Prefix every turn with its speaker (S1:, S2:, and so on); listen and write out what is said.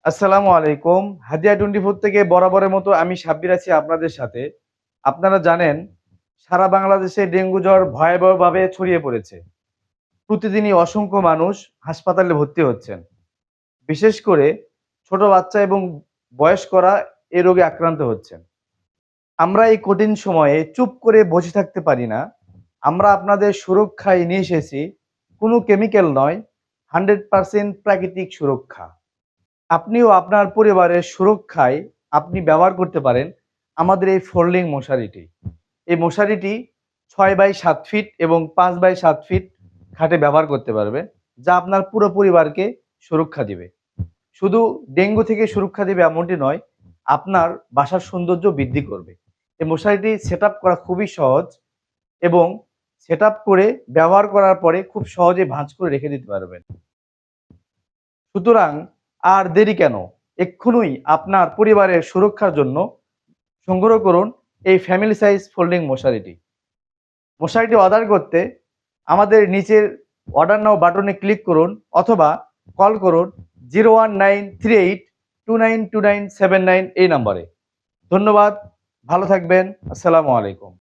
S1: আসসালামু আলাইকুম। হাদিয়া 24 থেকে বরাবরের মতো আমি সাব্বির আছি আপনাদের সাথে। আপনারা জানেন সারা বাংলাদেশে ডেঙ্গু জ্বর ভয়াবহভাবে ছড়িয়ে পড়েছে। প্রতিদিনই অসংখ্য মানুষ হাসপাতালে ভর্তি হচ্ছেন। বিশেষ করে ছোট বাচ্চা এবং বয়স্করা এ রোগে আক্রান্ত হচ্ছেন। আমরা এই কঠিন সময়ে চুপ করে বসে থাকতে পারি না। আমরা আপনাদের সুরক্ষায় নিয়ে এসেছি কোনো কেমিক্যাল নয়, 100% প্রাকৃতিক সুরক্ষা। আপনিও আপনার পরিবারের সুরক্ষায় আপনি ব্যবহার করতে পারেন আমাদের এই ফোল্ডিং মশারিটি। এই মশারিটি 6 বাই 7 ফিট এবং 5 বাই 7 ফিট খাটে ব্যবহার করতে পারবেন, যা আপনার পুরো পরিবারকে সুরক্ষা দিবে। শুধু ডেঙ্গু থেকে সুরক্ষা দিবে এমনটি নয়, আপনার বাসার সৌন্দর্য বৃদ্ধি করবে। এই মশারিটি সেট আপ করা খুবই সহজ এবং সেট আপ করে ব্যবহার করার পরে খুব সহজে ভাঁজ করে রেখে দিতে পারবেন। সুতরাং আর দেরি কেন? এক্ষুনি আপনার পরিবারের সুরক্ষার জন্য সংগ্রহ করুন এই ফ্যামিলি সাইজ ফোল্ডিং মশারিটি। মশারিটি অর্ডার করতে আমাদের নিচের অর্ডার নাও বাটনে ক্লিক করুন অথবা কল করুন 01938292979 এই নম্বরে। ধন্যবাদ, ভালো থাকবেন। আসসালামু আলাইকুম।